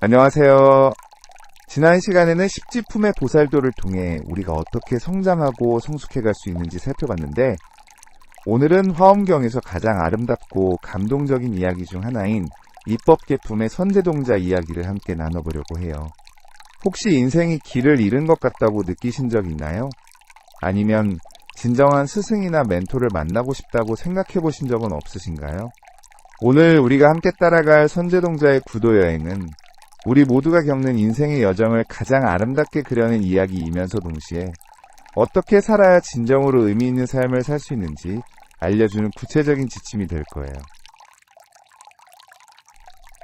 안녕하세요. 지난 시간에는 십지품의 보살도를 통해 우리가 어떻게 성장하고 성숙해갈 수 있는지 살펴봤는데, 오늘은 화엄경에서 가장 아름답고 감동적인 이야기 중 하나인 입법계품의 선제동자 이야기를 함께 나눠보려고 해요. 혹시 인생이 길을 잃은 것 같다고 느끼신 적 있나요? 아니면 진정한 스승이나 멘토를 만나고 싶다고 생각해 보신 적은 없으신가요? 오늘 우리가 함께 따라갈 선제동자의 구도여행은 우리 모두가 겪는 인생의 여정을 가장 아름답게 그려낸 이야기이면서 동시에 어떻게 살아야 진정으로 의미 있는 삶을 살 수 있는지 알려주는 구체적인 지침이 될 거예요.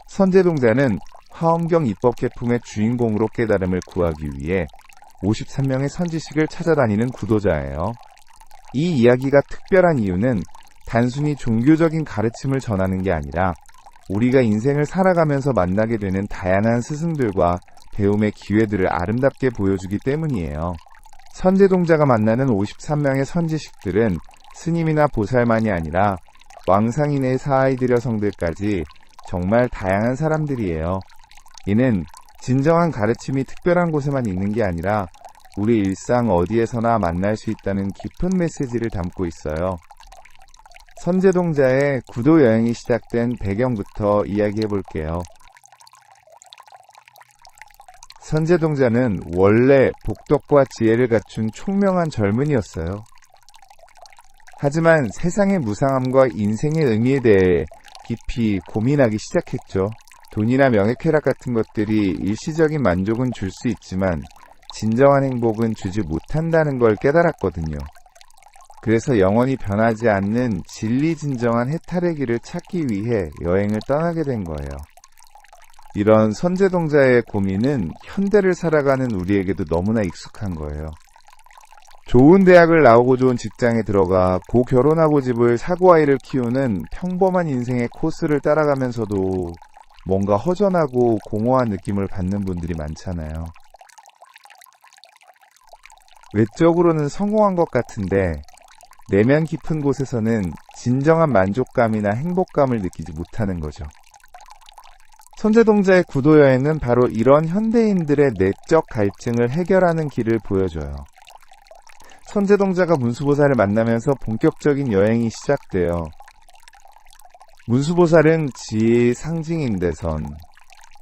선제동자는 화엄경 입법계품의 주인공으로 깨달음을 구하기 위해 53명의 선지식을 찾아다니는 구도자예요. 이 이야기가 특별한 이유는 단순히 종교적인 가르침을 전하는 게 아니라 우리가 인생을 살아가면서 만나게 되는 다양한 스승들과 배움의 기회들을 아름답게 보여주기 때문이에요. 선제동자가 만나는 53명의 선지식들은 스님이나 보살만이 아니라 왕상인의 사아이들 여성들까지 정말 다양한 사람들이에요. 이는 진정한 가르침이 특별한 곳에만 있는 게 아니라 우리 일상 어디에서나 만날 수 있다는 깊은 메시지를 담고 있어요. 선제동자의 구도 여행이 시작된 배경부터 이야기해 볼게요. 선제동자는 원래 복덕과 지혜를 갖춘 총명한 젊은이였어요. 하지만 세상의 무상함과 인생의 의미에 대해 깊이 고민하기 시작했죠. 돈이나 명예쾌락 같은 것들이 일시적인 만족은 줄 수 있지만 진정한 행복은 주지 못한다는 걸 깨달았거든요. 그래서 영원히 변하지 않는 진리진정한 해탈의 길을 찾기 위해 여행을 떠나게 된 거예요. 이런 선제동자의 고민은 현대를 살아가는 우리에게도 너무나 익숙한 거예요. 좋은 대학을 나오고 좋은 직장에 들어가 고 결혼하고 집을 사고 아이를 키우는 평범한 인생의 코스를 따라가면서도 뭔가 허전하고 공허한 느낌을 받는 분들이 많잖아요. 외적으로는 성공한 것 같은데 내면 깊은 곳에서는 진정한 만족감이나 행복감을 느끼지 못하는 거죠. 선제동자의 구도여행은 바로 이런 현대인들의 내적 갈증을 해결하는 길을 보여줘요. 선제동자가 문수보살을 만나면서 본격적인 여행이 시작돼요. 문수보살은 지혜의 상징인 데선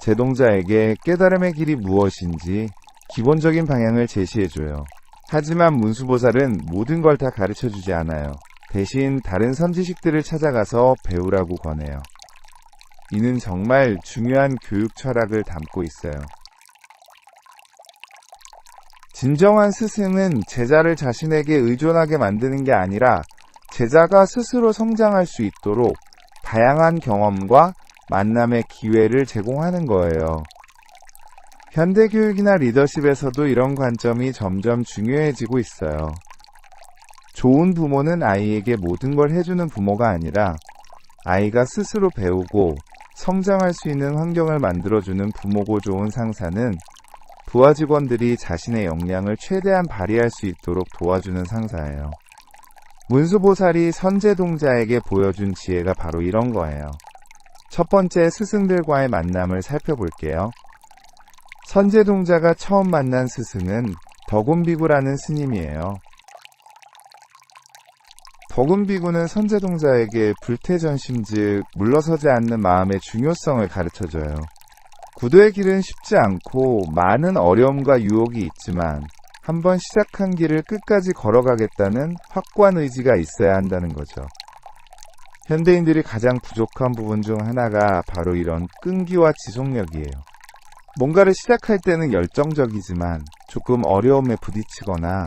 제동자에게 깨달음의 길이 무엇인지 기본적인 방향을 제시해줘요. 하지만 문수보살은 모든 걸 다 가르쳐주지 않아요. 대신 다른 선지식들을 찾아가서 배우라고 권해요. 이는 정말 중요한 교육 철학을 담고 있어요. 진정한 스승은 제자를 자신에게 의존하게 만드는 게 아니라 제자가 스스로 성장할 수 있도록 다양한 경험과 만남의 기회를 제공하는 거예요. 현대교육이나 리더십에서도 이런 관점이 점점 중요해지고 있어요. 좋은 부모는 아이에게 모든 걸 해주는 부모가 아니라 아이가 스스로 배우고 성장할 수 있는 환경을 만들어주는 부모고 좋은 상사는 부하 직원들이 자신의 역량을 최대한 발휘할 수 있도록 도와주는 상사예요. 문수보살이 선제동자에게 보여준 지혜가 바로 이런 거예요. 첫 번째, 스승들과의 만남을 살펴볼게요. 선제동자가 처음 만난 스승은 덕운비구라는 스님이에요. 덕운비구는 선제동자에게 불태전심 즉 물러서지 않는 마음의 중요성을 가르쳐줘요. 구도의 길은 쉽지 않고 많은 어려움과 유혹이 있지만 한번 시작한 길을 끝까지 걸어가겠다는 확고한 의지가 있어야 한다는 거죠. 현대인들이 가장 부족한 부분 중 하나가 바로 이런 끈기와 지속력이에요. 뭔가를 시작할 때는 열정적이지만 조금 어려움에 부딪히거나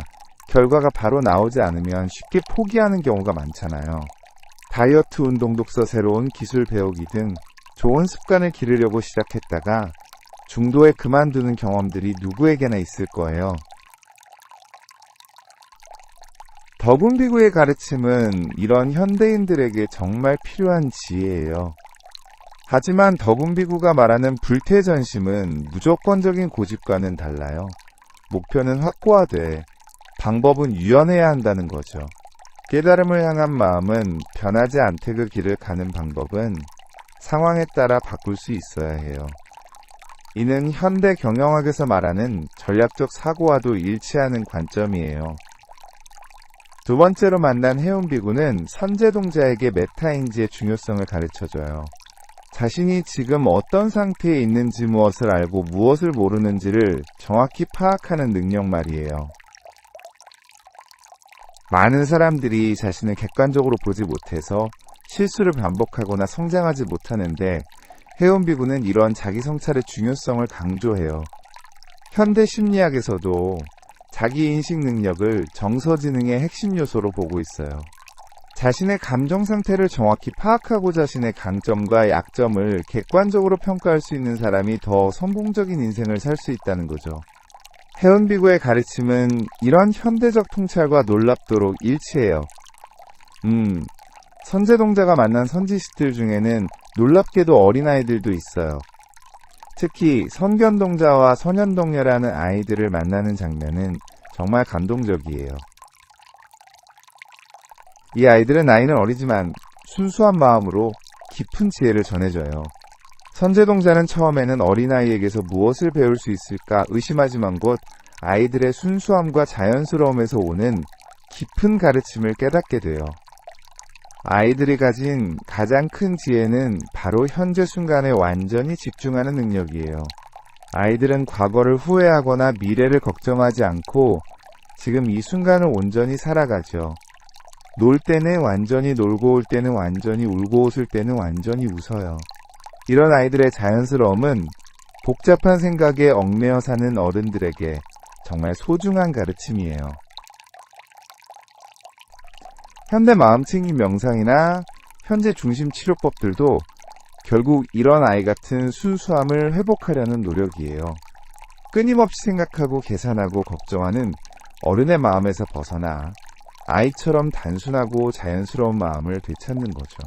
결과가 바로 나오지 않으면 쉽게 포기하는 경우가 많잖아요. 다이어트 운동 독서 새로운 기술 배우기 등 좋은 습관을 기르려고 시작했다가 중도에 그만두는 경험들이 누구에게나 있을 거예요. 덕운비구의 가르침은 이런 현대인들에게 정말 필요한 지혜예요. 하지만 덕운비구가 말하는 불태전심은 무조건적인 고집과는 달라요. 목표는 확고하되 방법은 유연해야 한다는 거죠. 깨달음을 향한 마음은 변하지 않되 그 길을 가는 방법은 상황에 따라 바꿀 수 있어야 해요. 이는 현대 경영학에서 말하는 전략적 사고와도 일치하는 관점이에요. 두 번째로 만난 해운비구는 선제동자에게 메타인지의 중요성을 가르쳐줘요. 자신이 지금 어떤 상태에 있는지 무엇을 알고 무엇을 모르는지를 정확히 파악하는 능력 말이에요. 많은 사람들이 자신을 객관적으로 보지 못해서 실수를 반복하거나 성장하지 못하는데 해운비구는 이런 자기 성찰의 중요성을 강조해요. 현대 심리학에서도 자기인식 능력을 정서지능의 핵심 요소로 보고 있어요. 자신의 감정 상태를 정확히 파악하고 자신의 강점과 약점을 객관적으로 평가할 수 있는 사람이 더 성공적인 인생을 살 수 있다는 거죠. 해운비구의 가르침은 이런 현대적 통찰과 놀랍도록 일치해요. 선제동자가 만난 선지식들 중에는 놀랍게도 어린아이들도 있어요. 특히 선견동자와 선현동녀라는 아이들을 만나는 장면은 정말 감동적이에요. 이 아이들은 나이는 어리지만 순수한 마음으로 깊은 지혜를 전해줘요. 선제동자는 처음에는 어린아이에게서 무엇을 배울 수 있을까 의심하지만 곧 아이들의 순수함과 자연스러움에서 오는 깊은 가르침을 깨닫게 돼요. 아이들이 가진 가장 큰 지혜는 바로 현재 순간에 완전히 집중하는 능력이에요. 아이들은 과거를 후회하거나 미래를 걱정하지 않고 지금 이 순간을 온전히 살아가죠. 놀 때는 완전히 놀고 올 때는 완전히 울고 웃을 때는 완전히 웃어요. 이런 아이들의 자연스러움은 복잡한 생각에 얽매여 사는 어른들에게 정말 소중한 가르침이에요. 현대 마음챙김 명상이나 현재 중심 치료법들도 결국 이런 아이 같은 순수함을 회복하려는 노력이에요. 끊임없이 생각하고 계산하고 걱정하는 어른의 마음에서 벗어나 아이처럼 단순하고 자연스러운 마음을 되찾는 거죠.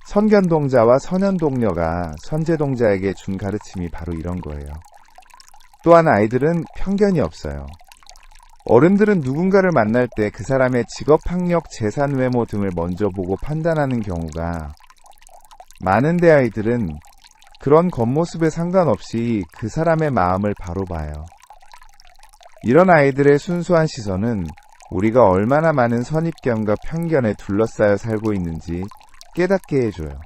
선견동자와 선현동녀가 선제동자에게 준 가르침이 바로 이런 거예요. 또한 아이들은 편견이 없어요. 어른들은 누군가를 만날 때 그 사람의 직업, 학력, 재산, 외모 등을 먼저 보고 판단하는 경우가 많은데 아이들은 그런 겉모습에 상관없이 그 사람의 마음을 바로 봐요. 이런 아이들의 순수한 시선은 우리가 얼마나 많은 선입견과 편견에 둘러싸여 살고 있는지 깨닫게 해줘요.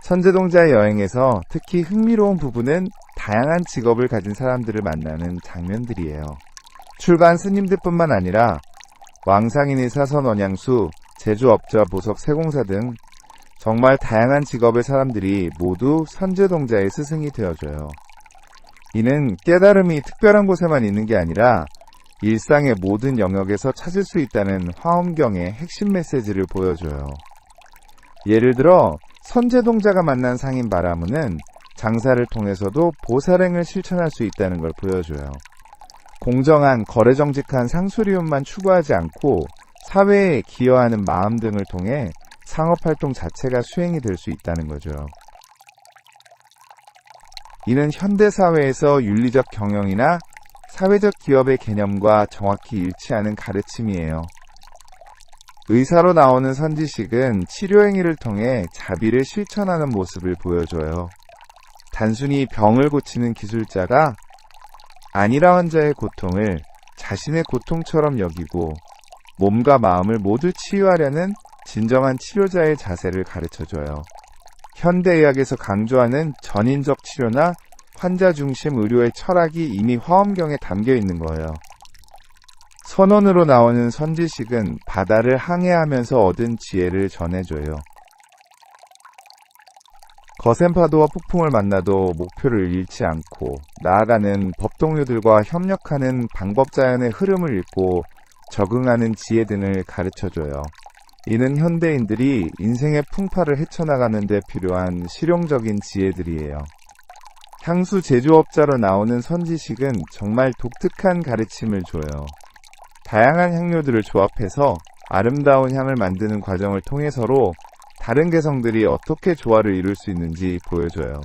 선제동자의 여행에서 특히 흥미로운 부분은 다양한 직업을 가진 사람들을 만나는 장면들이에요. 출가한 스님들뿐만 아니라 왕상인의 사선 원양수, 제주업자, 보석, 세공사 등 정말 다양한 직업의 사람들이 모두 선제동자의 스승이 되어줘요. 이는 깨달음이 특별한 곳에만 있는 게 아니라 일상의 모든 영역에서 찾을 수 있다는 화엄경의 핵심 메시지를 보여줘요. 예를 들어 선제동자가 만난 상인 바라무는 장사를 통해서도 보살행을 실천할 수 있다는 걸 보여줘요. 공정한, 거래정직한 상수리움만 추구하지 않고 사회에 기여하는 마음 등을 통해 상업활동 자체가 수행이 될 수 있다는 거죠. 이는 현대사회에서 윤리적 경영이나 사회적 기업의 개념과 정확히 일치하는 가르침이에요. 의사로 나오는 선지식은 치료행위를 통해 자비를 실천하는 모습을 보여줘요. 단순히 병을 고치는 기술자가 아니라 환자의 고통을 자신의 고통처럼 여기고 몸과 마음을 모두 치유하려는 진정한 치료자의 자세를 가르쳐줘요. 현대의학에서 강조하는 전인적 치료나 환자 중심 의료의 철학이 이미 화엄경에 담겨 있는 거예요. 선원으로 나오는 선지식은 바다를 항해하면서 얻은 지혜를 전해줘요. 거센 파도와 폭풍을 만나도 목표를 잃지 않고 나아가는 법동료들과 협력하는 방법자연의 흐름을 읽고 적응하는 지혜 등을 가르쳐줘요. 이는 현대인들이 인생의 풍파를 헤쳐나가는 데 필요한 실용적인 지혜들이에요. 향수 제조업자로 나오는 선지식은 정말 독특한 가르침을 줘요. 다양한 향료들을 조합해서 아름다운 향을 만드는 과정을 통해서로 다른 개성들이 어떻게 조화를 이룰 수 있는지 보여줘요.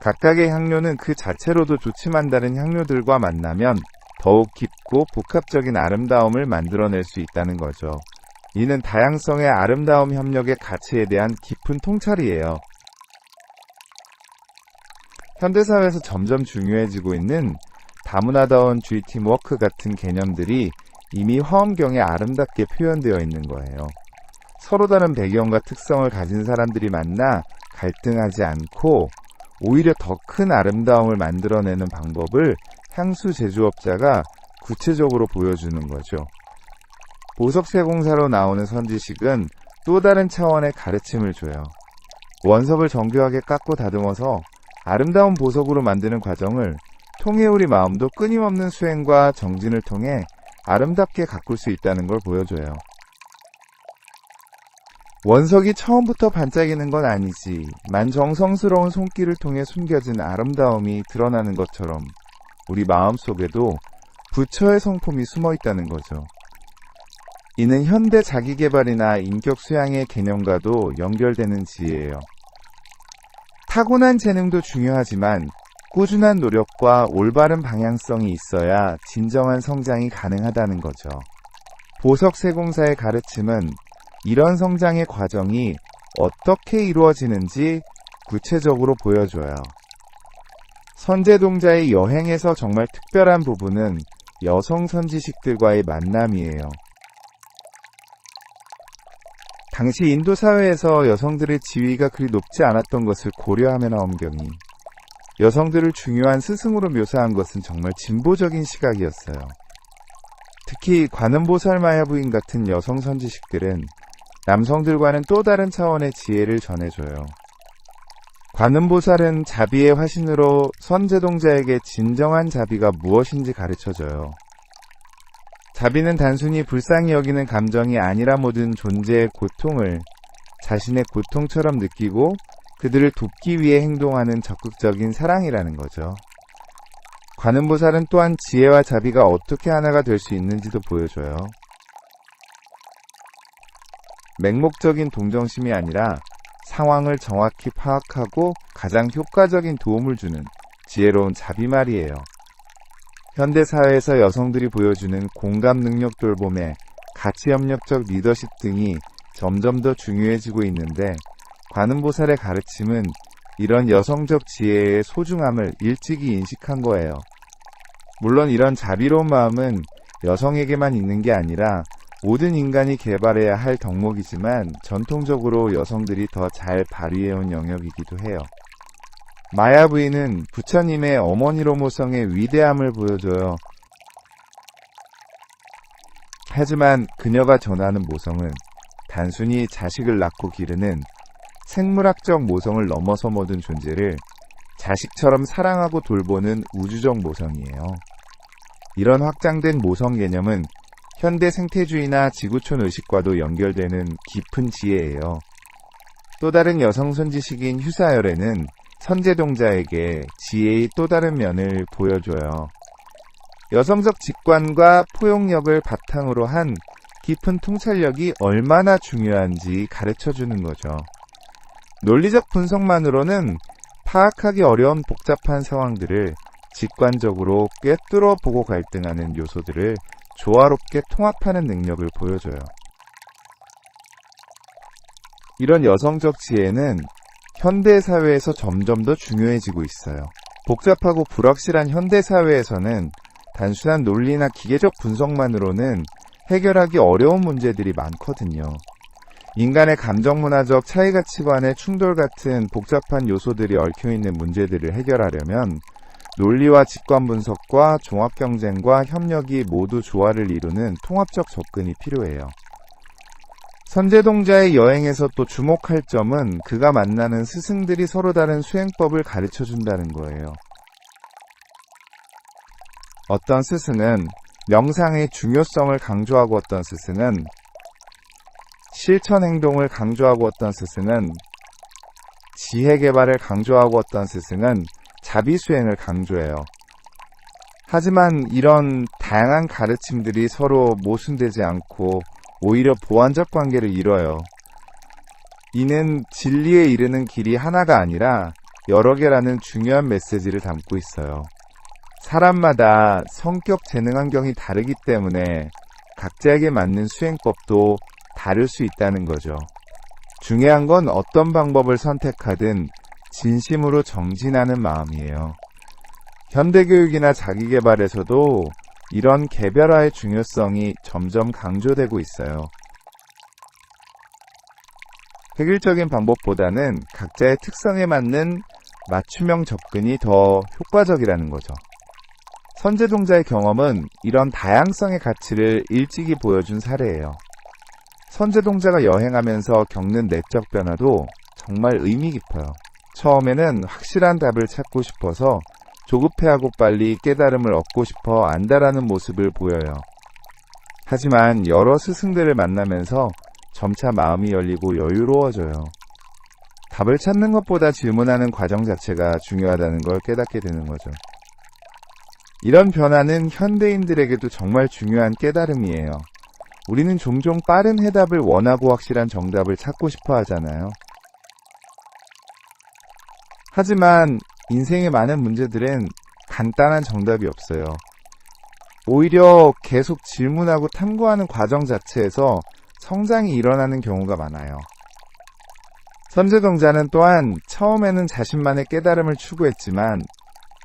각각의 향료는 그 자체로도 좋지만 다른 향료들과 만나면 더욱 깊고 복합적인 아름다움을 만들어낼 수 있다는 거죠. 이는 다양성의 아름다움 협력의 가치에 대한 깊은 통찰이에요. 현대사회에서 점점 중요해지고 있는 다문화다운 G팀워크 같은 개념들이 이미 화엄경에 아름답게 표현되어 있는 거예요. 서로 다른 배경과 특성을 가진 사람들이 만나 갈등하지 않고 오히려 더 큰 아름다움을 만들어내는 방법을 향수 제조업자가 구체적으로 보여주는 거죠. 보석세공사로 나오는 선지식은 또 다른 차원의 가르침을 줘요. 원석을 정교하게 깎고 다듬어서 아름다운 보석으로 만드는 과정을 통해 우리 마음도 끊임없는 수행과 정진을 통해 아름답게 가꿀 수 있다는 걸 보여줘요. 원석이 처음부터 반짝이는 건 아니지만 정성스러운 손길을 통해 숨겨진 아름다움이 드러나는 것처럼 우리 마음속에도 부처의 성품이 숨어 있다는 거죠. 이는 현대 자기개발이나 인격 수양의 개념과도 연결되는 지혜예요. 타고난 재능도 중요하지만 꾸준한 노력과 올바른 방향성이 있어야 진정한 성장이 가능하다는 거죠. 보석세공사의 가르침은 이런 성장의 과정이 어떻게 이루어지는지 구체적으로 보여줘요. 선제동자의 여행에서 정말 특별한 부분은 여성 선지식들과의 만남이에요. 당시 인도 사회에서 여성들의 지위가 그리 높지 않았던 것을 고려하면 화엄경이 여성들을 중요한 스승으로 묘사한 것은 정말 진보적인 시각이었어요. 특히 관음보살 마야부인 같은 여성 선지식들은 남성들과는 또 다른 차원의 지혜를 전해줘요. 관음보살은 자비의 화신으로 선제동자에게 진정한 자비가 무엇인지 가르쳐줘요. 자비는 단순히 불쌍히 여기는 감정이 아니라 모든 존재의 고통을 자신의 고통처럼 느끼고 그들을 돕기 위해 행동하는 적극적인 사랑이라는 거죠. 관음보살은 또한 지혜와 자비가 어떻게 하나가 될 수 있는지도 보여줘요. 맹목적인 동정심이 아니라 상황을 정확히 파악하고 가장 효과적인 도움을 주는 지혜로운 자비말이에요. 현대사회에서 여성들이 보여주는 공감 능력 돌봄에 가치협력적 리더십 등이 점점 더 중요해지고 있는데 관음보살의 가르침은 이런 여성적 지혜의 소중함을 일찍이 인식한 거예요. 물론 이런 자비로운 마음은 여성에게만 있는 게 아니라 모든 인간이 개발해야 할 덕목이지만 전통적으로 여성들이 더 잘 발휘해온 영역이기도 해요. 마야 부인은 부처님의 어머니로 모성의 위대함을 보여줘요. 하지만 그녀가 전하는 모성은 단순히 자식을 낳고 기르는 생물학적 모성을 넘어서 모든 존재를 자식처럼 사랑하고 돌보는 우주적 모성이에요. 이런 확장된 모성 개념은 현대 생태주의나 지구촌 의식과도 연결되는 깊은 지혜예요. 또 다른 여성 선지식인 휴사열애는 선제동자에게 지혜의 또 다른 면을 보여줘요. 여성적 직관과 포용력을 바탕으로 한 깊은 통찰력이 얼마나 중요한지 가르쳐주는 거죠. 논리적 분석만으로는 파악하기 어려운 복잡한 상황들을 직관적으로 꿰뚫어 보고 갈등하는 요소들을 조화롭게 통합하는 능력을 보여줘요. 이런 여성적 지혜는 현대사회에서 점점 더 중요해지고 있어요. 복잡하고 불확실한 현대사회에서는 단순한 논리나 기계적 분석만으로는 해결하기 어려운 문제들이 많거든요. 인간의 감정문화적 차이가치관의 충돌 같은 복잡한 요소들이 얽혀있는 문제들을 해결하려면 논리와 직관 분석과 종합경쟁과 협력이 모두 조화를 이루는 통합적 접근이 필요해요. 선제동자의 여행에서 또 주목할 점은 그가 만나는 스승들이 서로 다른 수행법을 가르쳐준다는 거예요. 어떤 스승은 명상의 중요성을 강조하고 어떤 스승은 실천 행동을 강조하고 어떤 스승은 지혜 개발을 강조하고 어떤 스승은 자비 수행을 강조해요. 하지만 이런 다양한 가르침들이 서로 모순되지 않고 오히려 보완적 관계를 이뤄요. 이는 진리에 이르는 길이 하나가 아니라 여러 개라는 중요한 메시지를 담고 있어요. 사람마다 성격 재능 환경이 다르기 때문에 각자에게 맞는 수행법도 다를 수 있다는 거죠. 중요한 건 어떤 방법을 선택하든 진심으로 정진하는 마음이에요. 현대교육이나 자기계발에서도 이런 개별화의 중요성이 점점 강조되고 있어요. 획일적인 방법보다는 각자의 특성에 맞는 맞춤형 접근이 더 효과적이라는 거죠. 선제동자의 경험은 이런 다양성의 가치를 일찍이 보여준 사례예요. 선제동자가 여행하면서 겪는 내적 변화도 정말 의미 깊어요. 처음에는 확실한 답을 찾고 싶어서 조급해하고 빨리 깨달음을 얻고 싶어 안다라는 모습을 보여요. 하지만 여러 스승들을 만나면서 점차 마음이 열리고 여유로워져요. 답을 찾는 것보다 질문하는 과정 자체가 중요하다는 걸 깨닫게 되는 거죠. 이런 변화는 현대인들에게도 정말 중요한 깨달음이에요. 우리는 종종 빠른 해답을 원하고 확실한 정답을 찾고 싶어 하잖아요. 하지만 인생의 많은 문제들은 간단한 정답이 없어요. 오히려 계속 질문하고 탐구하는 과정 자체에서 성장이 일어나는 경우가 많아요. 선제동자는 또한 처음에는 자신만의 깨달음을 추구했지만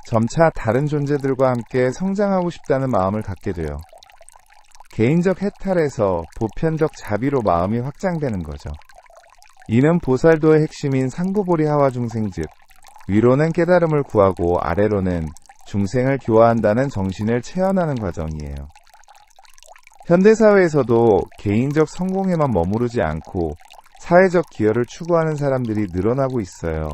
점차 다른 존재들과 함께 성장하고 싶다는 마음을 갖게 돼요. 개인적 해탈에서 보편적 자비로 마음이 확장되는 거죠. 이는 보살도의 핵심인 상구보리 하와중생 즉 위로는 깨달음을 구하고 아래로는 중생을 교화한다는 정신을 체현하는 과정이에요. 현대사회에서도 개인적 성공에만 머무르지 않고 사회적 기여를 추구하는 사람들이 늘어나고 있어요.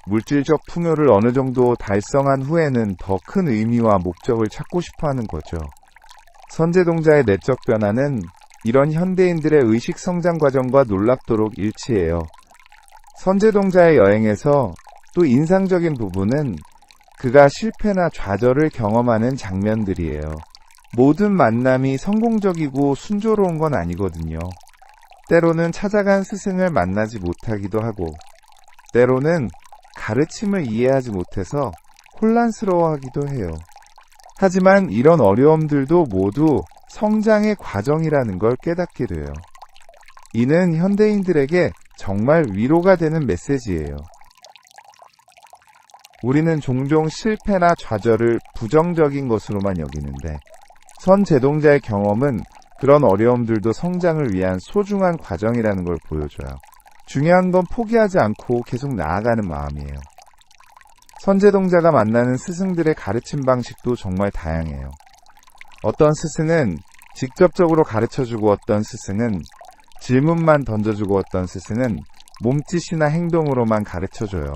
물질적 풍요를 어느 정도 달성한 후에는 더 큰 의미와 목적을 찾고 싶어하는 거죠. 선제동자의 내적 변화는 이런 현대인들의 의식 성장 과정과 놀랍도록 일치해요. 선제동자의 여행에서 또 인상적인 부분은 그가 실패나 좌절을 경험하는 장면들이에요. 모든 만남이 성공적이고 순조로운 건 아니거든요. 때로는 찾아간 스승을 만나지 못하기도 하고, 때로는 가르침을 이해하지 못해서 혼란스러워하기도 해요. 하지만 이런 어려움들도 모두 성장의 과정이라는 걸 깨닫게 돼요. 이는 현대인들에게 정말 위로가 되는 메시지예요. 우리는 종종 실패나 좌절을 부정적인 것으로만 여기는데 선제동자의 경험은 그런 어려움들도 성장을 위한 소중한 과정이라는 걸 보여줘요. 중요한 건 포기하지 않고 계속 나아가는 마음이에요. 선제동자가 만나는 스승들의 가르침 방식도 정말 다양해요. 어떤 스승은 직접적으로 가르쳐주고 어떤 스승은 질문만 던져주고 어떤 스승은 몸짓이나 행동으로만 가르쳐줘요.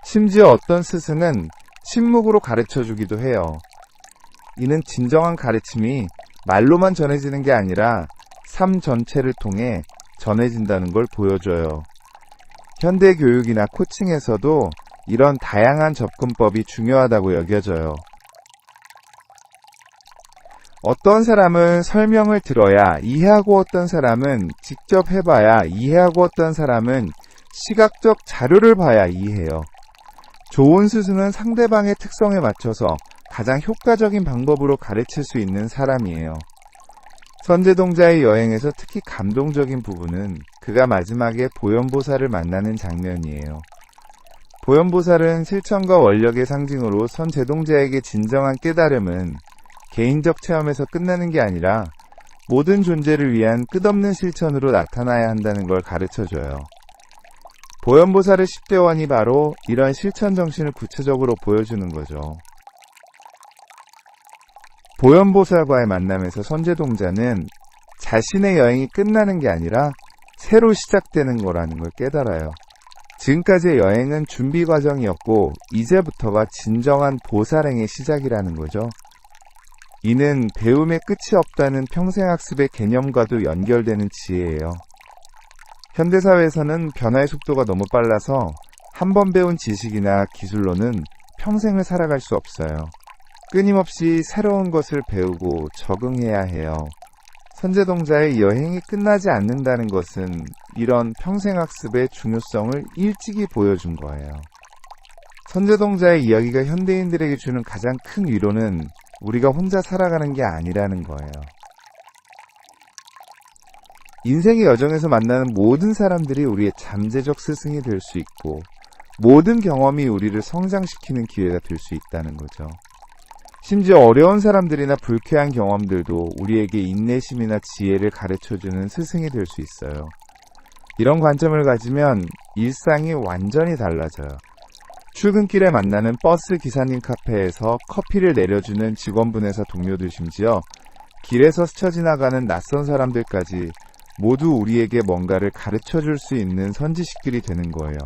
심지어 어떤 스승은 침묵으로 가르쳐주기도 해요. 이는 진정한 가르침이 말로만 전해지는 게 아니라 삶 전체를 통해 전해진다는 걸 보여줘요. 현대 교육이나 코칭에서도 이런 다양한 접근법이 중요하다고 여겨져요. 어떤 사람은 설명을 들어야 이해하고 어떤 사람은 직접 해봐야 이해하고 어떤 사람은 시각적 자료를 봐야 이해해요. 좋은 스승은 상대방의 특성에 맞춰서 가장 효과적인 방법으로 가르칠 수 있는 사람이에요. 선제동자의 여행에서 특히 감동적인 부분은 그가 마지막에 보현보살을 만나는 장면이에요. 보현보살은 실천과 원력의 상징으로 선제동자에게 진정한 깨달음은 개인적 체험에서 끝나는 게 아니라 모든 존재를 위한 끝없는 실천으로 나타나야 한다는 걸 가르쳐줘요. 보현보살의 10대 원이 바로 이런 실천 정신을 구체적으로 보여주는 거죠. 보현보살과의 만남에서 선제동자는 자신의 여행이 끝나는 게 아니라 새로 시작되는 거라는 걸 깨달아요. 지금까지의 여행은 준비 과정이었고 이제부터가 진정한 보살행의 시작이라는 거죠. 이는 배움의 끝이 없다는 평생학습의 개념과도 연결되는 지혜예요. 현대사회에서는 변화의 속도가 너무 빨라서 한 번 배운 지식이나 기술로는 평생을 살아갈 수 없어요. 끊임없이 새로운 것을 배우고 적응해야 해요. 선제동자의 여행이 끝나지 않는다는 것은 이런 평생학습의 중요성을 일찍이 보여준 거예요. 선제동자의 이야기가 현대인들에게 주는 가장 큰 위로는 우리가 혼자 살아가는 게 아니라는 거예요. 인생의 여정에서 만나는 모든 사람들이 우리의 잠재적 스승이 될 수 있고 모든 경험이 우리를 성장시키는 기회가 될 수 있다는 거죠. 심지어 어려운 사람들이나 불쾌한 경험들도 우리에게 인내심이나 지혜를 가르쳐주는 스승이 될 수 있어요. 이런 관점을 가지면 일상이 완전히 달라져요. 출근길에 만나는 버스 기사님 카페에서 커피를 내려주는 직원분에서 동료들, 심지어 길에서 스쳐 지나가는 낯선 사람들까지 모두 우리에게 뭔가를 가르쳐줄 수 있는 선지식들이 되는 거예요.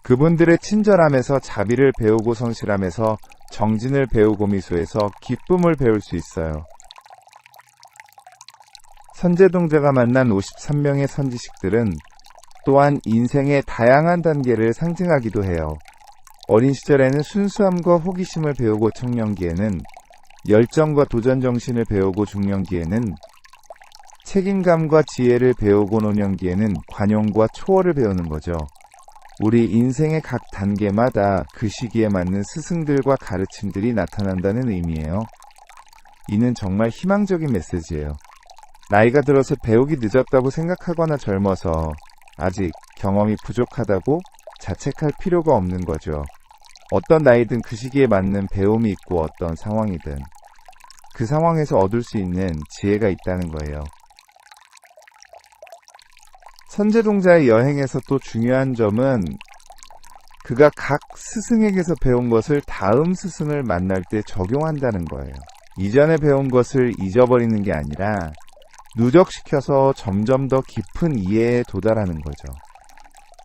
그분들의 친절함에서 자비를 배우고 성실함에서 정진을 배우고 미소에서 기쁨을 배울 수 있어요. 선제동자가 만난 53명의 선지식들은 또한 인생의 다양한 단계를 상징하기도 해요. 어린 시절에는 순수함과 호기심을 배우고 청년기에는 열정과 도전 정신을 배우고 중년기에는 책임감과 지혜를 배우고 노년기에는 관용과 초월을 배우는 거죠. 우리 인생의 각 단계마다 그 시기에 맞는 스승들과 가르침들이 나타난다는 의미예요. 이는 정말 희망적인 메시지예요. 나이가 들어서 배우기 늦었다고 생각하거나 젊어서 아직 경험이 부족하다고 자책할 필요가 없는 거죠. 어떤 나이든 그 시기에 맞는 배움이 있고 어떤 상황이든 그 상황에서 얻을 수 있는 지혜가 있다는 거예요. 선제동자의 여행에서 또 중요한 점은 그가 각 스승에게서 배운 것을 다음 스승을 만날 때 적용한다는 거예요. 이전에 배운 것을 잊어버리는 게 아니라 누적시켜서 점점 더 깊은 이해에 도달하는 거죠.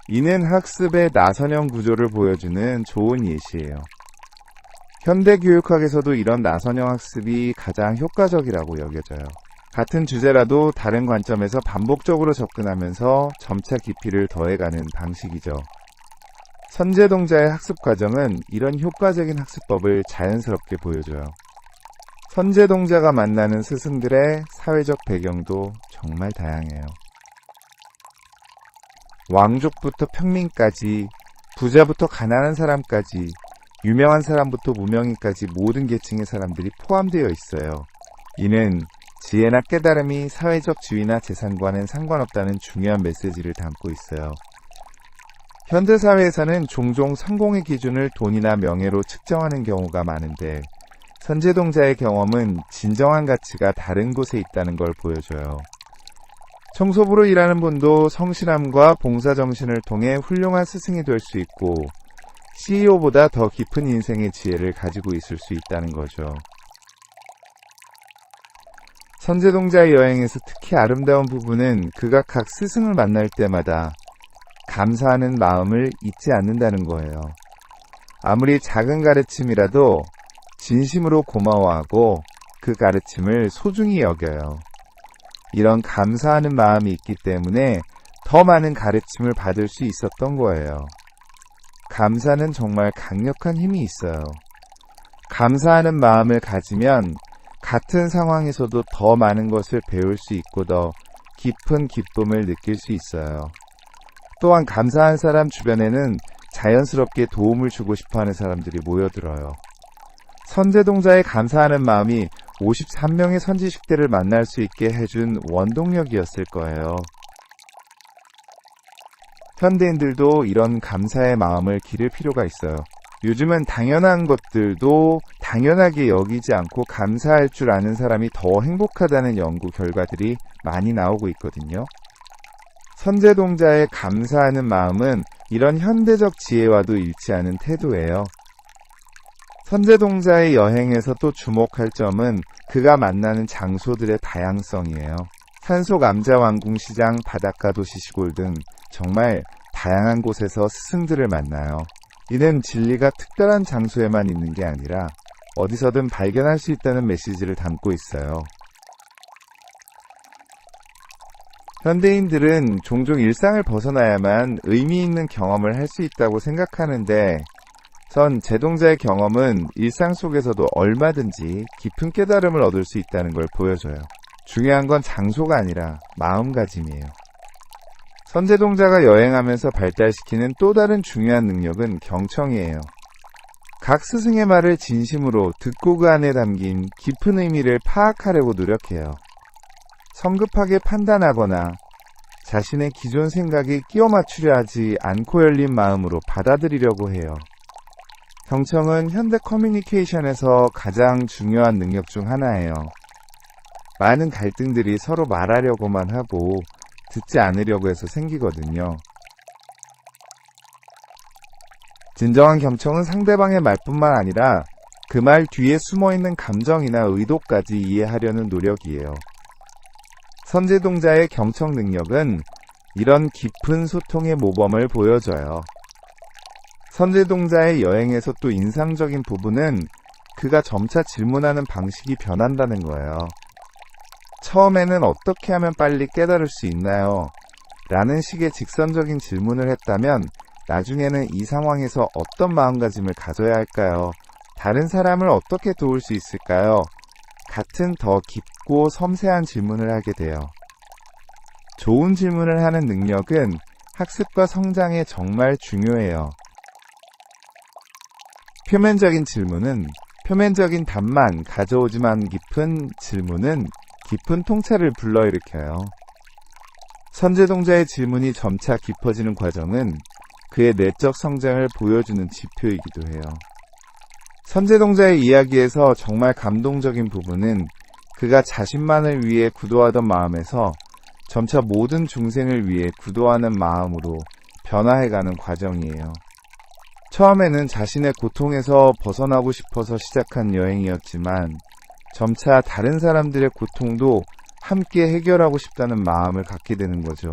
이는 학습의 나선형 구조를 보여주는 좋은 예시예요. 현대교육학에서도 이런 나선형 학습이 가장 효과적이라고 여겨져요. 같은 주제라도 다른 관점에서 반복적으로 접근하면서 점차 깊이를 더해가는 방식이죠. 선제동자의 학습 과정은 이런 효과적인 학습법을 자연스럽게 보여줘요. 선제동자가 만나는 스승들의 사회적 배경도 정말 다양해요. 왕족부터 평민까지, 부자부터 가난한 사람까지, 유명한 사람부터 무명인까지 모든 계층의 사람들이 포함되어 있어요. 이는 지혜나 깨달음이 사회적 지위나 재산과는 상관없다는 중요한 메시지를 담고 있어요. 현대사회에서는 종종 성공의 기준을 돈이나 명예로 측정하는 경우가 많은데 선제동자의 경험은 진정한 가치가 다른 곳에 있다는 걸 보여줘요. 청소부로 일하는 분도 성실함과 봉사정신을 통해 훌륭한 스승이 될 수 있고 CEO보다 더 깊은 인생의 지혜를 가지고 있을 수 있다는 거죠. 선제동자의 여행에서 특히 아름다운 부분은 그가 각 스승을 만날 때마다 감사하는 마음을 잊지 않는다는 거예요. 아무리 작은 가르침이라도 진심으로 고마워하고 그 가르침을 소중히 여겨요. 이런 감사하는 마음이 있기 때문에 더 많은 가르침을 받을 수 있었던 거예요. 감사는 정말 강력한 힘이 있어요. 감사하는 마음을 가지면 같은 상황에서도 더 많은 것을 배울 수 있고 더 깊은 기쁨을 느낄 수 있어요. 또한 감사한 사람 주변에는 자연스럽게 도움을 주고 싶어하는 사람들이 모여들어요. 선제동자의 감사하는 마음이 53명의 선지식들을 만날 수 있게 해준 원동력이었을 거예요. 현대인들도 이런 감사의 마음을 기를 필요가 있어요. 요즘은 당연한 것들도 당연하게 여기지 않고 감사할 줄 아는 사람이 더 행복하다는 연구 결과들이 많이 나오고 있거든요. 선제동자의 감사하는 마음은 이런 현대적 지혜와도 일치하는 태도예요. 선제동자의 여행에서 또 주목할 점은 그가 만나는 장소들의 다양성이에요. 산속 암자왕궁시장, 바닷가 도시시골 등 정말 다양한 곳에서 스승들을 만나요. 이는 진리가 특별한 장소에만 있는 게 아니라 어디서든 발견할 수 있다는 메시지를 담고 있어요. 현대인들은 종종 일상을 벗어나야만 의미 있는 경험을 할 수 있다고 생각하는데 선제동자의 경험은 일상 속에서도 얼마든지 깊은 깨달음을 얻을 수 있다는 걸 보여줘요. 중요한 건 장소가 아니라 마음가짐이에요. 선제동자가 여행하면서 발달시키는 또 다른 중요한 능력은 경청이에요. 각 스승의 말을 진심으로 듣고 그 안에 담긴 깊은 의미를 파악하려고 노력해요. 성급하게 판단하거나 자신의 기존 생각에 끼워 맞추려 하지 않고 열린 마음으로 받아들이려고 해요. 경청은 현대 커뮤니케이션에서 가장 중요한 능력 중 하나예요. 많은 갈등들이 서로 말하려고만 하고 듣지 않으려고 해서 생기거든요. 진정한 경청은 상대방의 말뿐만 아니라 그 말 뒤에 숨어있는 감정이나 의도까지 이해하려는 노력이에요. 선제동자의 경청 능력은 이런 깊은 소통의 모범을 보여줘요. 선제동자의 여행에서 또 인상적인 부분은 그가 점차 질문하는 방식이 변한다는 거예요. 처음에는 어떻게 하면 빨리 깨달을 수 있나요? 라는 식의 직선적인 질문을 했다면 나중에는 이 상황에서 어떤 마음가짐을 가져야 할까요? 다른 사람을 어떻게 도울 수 있을까요? 같은 더 깊고 섬세한 질문을 하게 돼요. 좋은 질문을 하는 능력은 학습과 성장에 정말 중요해요. 표면적인 질문은 표면적인 답만 가져오지만 깊은 질문은 깊은 통찰을 불러일으켜요. 선제동자의 질문이 점차 깊어지는 과정은 그의 내적 성장을 보여주는 지표이기도 해요. 선제동자의 이야기에서 정말 감동적인 부분은 그가 자신만을 위해 구도하던 마음에서 점차 모든 중생을 위해 구도하는 마음으로 변화해가는 과정이에요. 처음에는 자신의 고통에서 벗어나고 싶어서 시작한 여행이었지만 점차 다른 사람들의 고통도 함께 해결하고 싶다는 마음을 갖게 되는 거죠.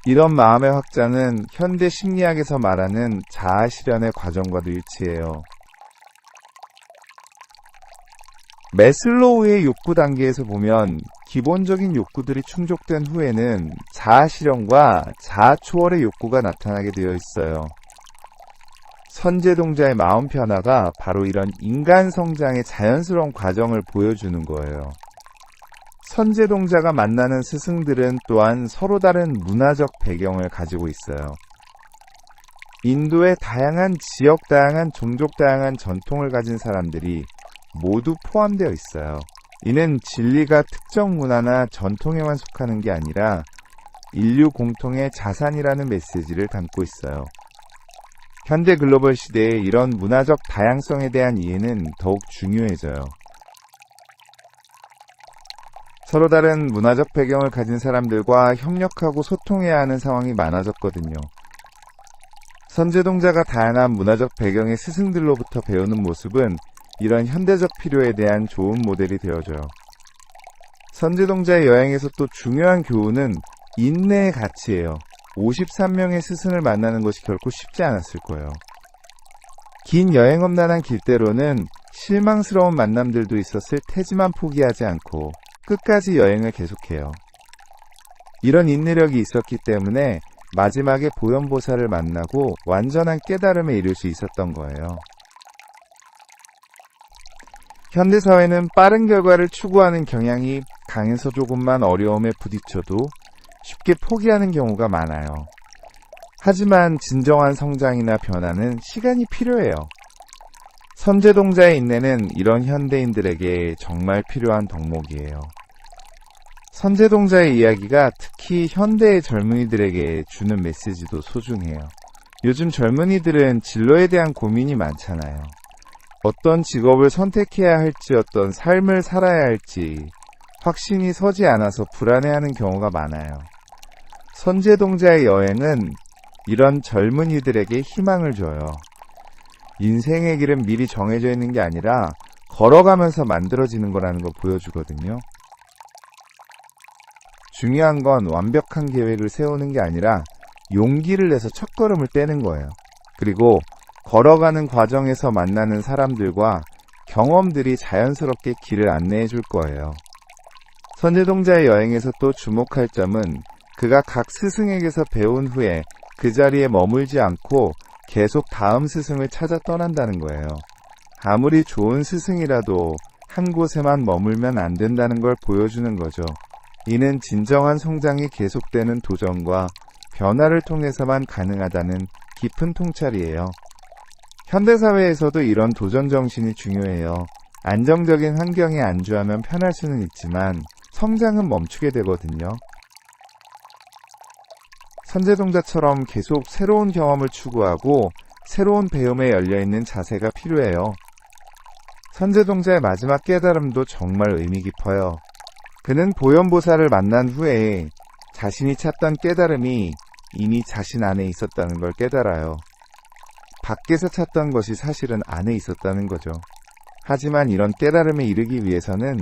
이런 마음의 확장은 현대 심리학에서 말하는 자아 실현의 과정과도 일치해요. 매슬로우의 욕구 단계에서 보면 기본적인 욕구들이 충족된 후에는 자아 실현과 자아 초월의 욕구가 나타나게 되어 있어요. 선제동자의 마음 변화가 바로 이런 인간 성장의 자연스러운 과정을 보여주는 거예요. 선제동자가 만나는 스승들은 또한 서로 다른 문화적 배경을 가지고 있어요. 인도의 다양한 지역, 다양한 종족, 다양한 전통을 가진 사람들이 모두 포함되어 있어요. 이는 진리가 특정 문화나 전통에만 속하는 게 아니라 인류 공통의 자산이라는 메시지를 담고 있어요. 현대 글로벌 시대에 이런 문화적 다양성에 대한 이해는 더욱 중요해져요. 서로 다른 문화적 배경을 가진 사람들과 협력하고 소통해야 하는 상황이 많아졌거든요. 선제동자가 다양한 문화적 배경의 스승들로부터 배우는 모습은 이런 현대적 필요에 대한 좋은 모델이 되어줘요. 선제동자의 여행에서 또 중요한 교훈은 인내의 가치예요. 53명의 스승을 만나는 것이 결코 쉽지 않았을 거예요. 긴 여행험난한 길대로는 실망스러운 만남들도 있었을 테지만 포기하지 않고 끝까지 여행을 계속해요. 이런 인내력이 있었기 때문에 마지막에 보현보살을 만나고 완전한 깨달음에 이를 수 있었던 거예요. 현대사회는 빠른 결과를 추구하는 경향이 강해서 조금만 어려움에 부딪혀도 쉽게 포기하는 경우가 많아요. 하지만 진정한 성장이나 변화는 시간이 필요해요. 선제동자의 인내는 이런 현대인들에게 정말 필요한 덕목이에요. 선제동자의 이야기가 특히 현대의 젊은이들에게 주는 메시지도 소중해요. 요즘 젊은이들은 진로에 대한 고민이 많잖아요. 어떤 직업을 선택해야 할지, 어떤 삶을 살아야 할지 확신이 서지 않아서 불안해하는 경우가 많아요. 선제동자의 여행은 이런 젊은이들에게 희망을 줘요. 인생의 길은 미리 정해져 있는 게 아니라 걸어가면서 만들어지는 거라는 걸 보여주거든요. 중요한 건 완벽한 계획을 세우는 게 아니라 용기를 내서 첫걸음을 떼는 거예요. 그리고 걸어가는 과정에서 만나는 사람들과 경험들이 자연스럽게 길을 안내해 줄 거예요. 선제동자의 여행에서 또 주목할 점은 그가 각 스승에게서 배운 후에 그 자리에 머물지 않고 계속 다음 스승을 찾아 떠난다는 거예요. 아무리 좋은 스승이라도 한 곳에만 머물면 안 된다는 걸 보여주는 거죠. 이는 진정한 성장이 계속되는 도전과 변화를 통해서만 가능하다는 깊은 통찰이에요. 현대사회에서도 이런 도전 정신이 중요해요. 안정적인 환경에 안주하면 편할 수는 있지만 성장은 멈추게 되거든요. 선제동자처럼 계속 새로운 경험을 추구하고 새로운 배움에 열려있는 자세가 필요해요. 선제동자의 마지막 깨달음도 정말 의미 깊어요. 그는 보현보살을 만난 후에 자신이 찾던 깨달음이 이미 자신 안에 있었다는 걸 깨달아요. 밖에서 찾던 것이 사실은 안에 있었다는 거죠. 하지만 이런 깨달음에 이르기 위해서는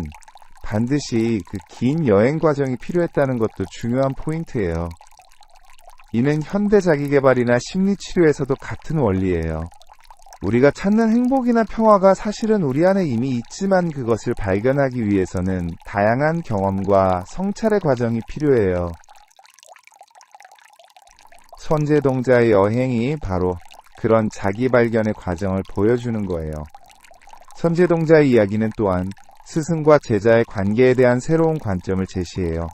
반드시 그 긴 여행 과정이 필요했다는 것도 중요한 포인트예요. 이는 현대 자기계발이나 심리치료에서도 같은 원리예요. 우리가 찾는 행복이나 평화가 사실은 우리 안에 이미 있지만 그것을 발견하기 위해서는 다양한 경험과 성찰의 과정이 필요해요. 선제동자의 여행이 바로 그런 자기 발견의 과정을 보여주는 거예요. 선제동자의 이야기는 또한 스승과 제자의 관계에 대한 새로운 관점을 제시해요.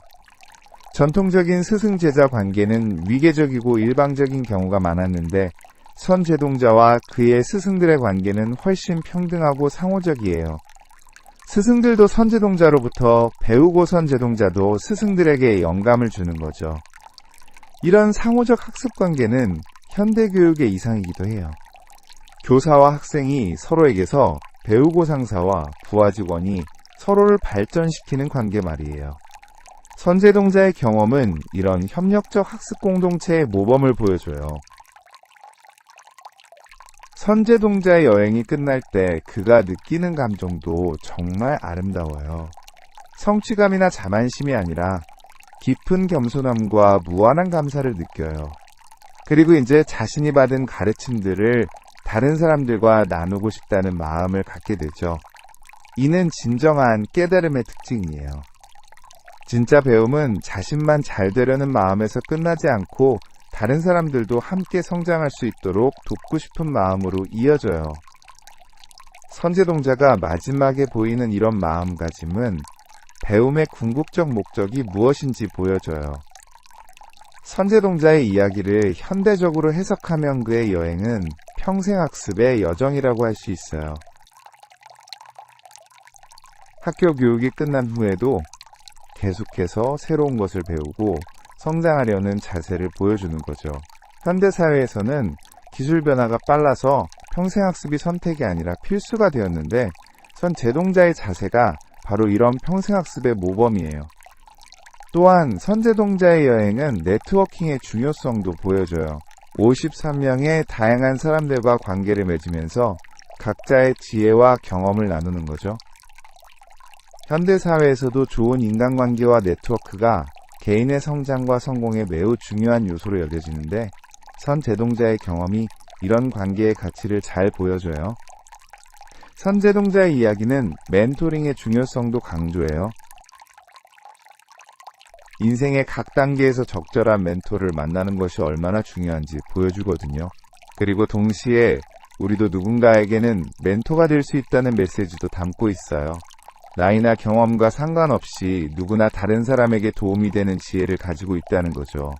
전통적인 스승-제자 관계는 위계적이고 일방적인 경우가 많았는데 선제동자와 그의 스승들의 관계는 훨씬 평등하고 상호적이에요. 스승들도 선제동자로부터 배우고 선제동자도 스승들에게 영감을 주는 거죠. 이런 상호적 학습 관계는 현대교육의 이상이기도 해요. 교사와 학생이 서로에게서 배우고 상사와 부하 직원이 서로를 발전시키는 관계 말이에요. 선제동자의 경험은 이런 협력적 학습 공동체의 모범을 보여줘요. 선제동자의 여행이 끝날 때 그가 느끼는 감정도 정말 아름다워요. 성취감이나 자만심이 아니라 깊은 겸손함과 무한한 감사를 느껴요. 그리고 이제 자신이 받은 가르침들을 다른 사람들과 나누고 싶다는 마음을 갖게 되죠. 이는 진정한 깨달음의 특징이에요. 진짜 배움은 자신만 잘 되려는 마음에서 끝나지 않고 다른 사람들도 함께 성장할 수 있도록 돕고 싶은 마음으로 이어져요. 선제동자가 마지막에 보이는 이런 마음가짐은 배움의 궁극적 목적이 무엇인지 보여줘요. 선제동자의 이야기를 현대적으로 해석하면 그의 여행은 평생학습의 여정이라고 할 수 있어요. 학교 교육이 끝난 후에도 계속해서 새로운 것을 배우고 성장하려는 자세를 보여주는 거죠. 현대사회에서는 기술 변화가 빨라서 평생학습이 선택이 아니라 필수가 되었는데 선제동자의 자세가 바로 이런 평생학습의 모범이에요. 또한 선제동자의 여행은 네트워킹의 중요성도 보여줘요. 53명의 다양한 사람들과 관계를 맺으면서 각자의 지혜와 경험을 나누는 거죠. 현대사회에서도 좋은 인간관계와 네트워크가 개인의 성장과 성공에 매우 중요한 요소로 여겨지는데 선제동자의 경험이 이런 관계의 가치를 잘 보여줘요. 선제동자의 이야기는 멘토링의 중요성도 강조해요. 인생의 각 단계에서 적절한 멘토를 만나는 것이 얼마나 중요한지 보여주거든요. 그리고 동시에 우리도 누군가에게는 멘토가 될 수 있다는 메시지도 담고 있어요. 나이나 경험과 상관없이 누구나 다른 사람에게 도움이 되는 지혜를 가지고 있다는 거죠.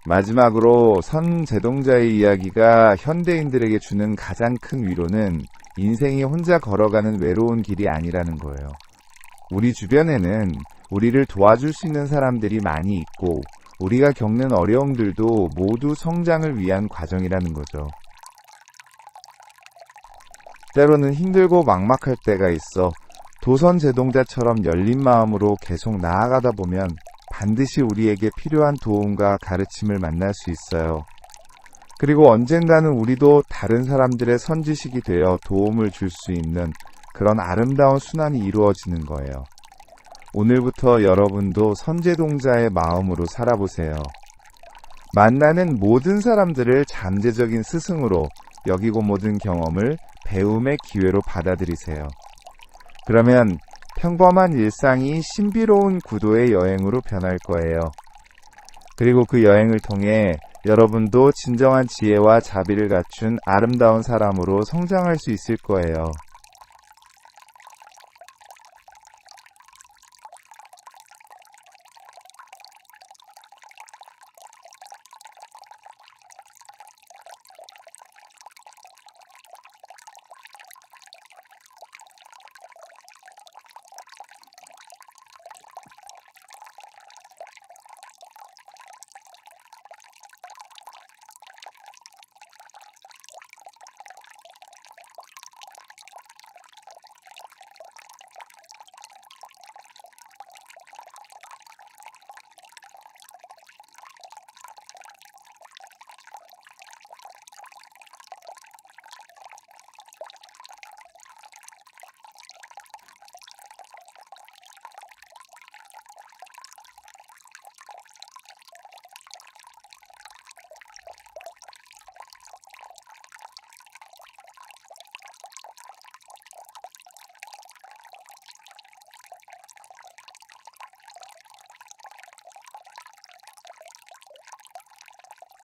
마지막으로 선제동자의 이야기가 현대인들에게 주는 가장 큰 위로는 인생이 혼자 걸어가는 외로운 길이 아니라는 거예요. 우리 주변에는 우리를 도와줄 수 있는 사람들이 많이 있고 우리가 겪는 어려움들도 모두 성장을 위한 과정이라는 거죠. 때로는 힘들고 막막할 때가 있어 도선제동자처럼 열린 마음으로 계속 나아가다 보면 반드시 우리에게 필요한 도움과 가르침을 만날 수 있어요. 그리고 언젠가는 우리도 다른 사람들의 선지식이 되어 도움을 줄 수 있는 그런 아름다운 순환이 이루어지는 거예요. 오늘부터 여러분도 선제동자의 마음으로 살아보세요. 만나는 모든 사람들을 잠재적인 스승으로 여기고 모든 경험을 배움의 기회로 받아들이세요. 그러면 평범한 일상이 신비로운 구도의 여행으로 변할 거예요. 그리고 그 여행을 통해 여러분도 진정한 지혜와 자비를 갖춘 아름다운 사람으로 성장할 수 있을 거예요.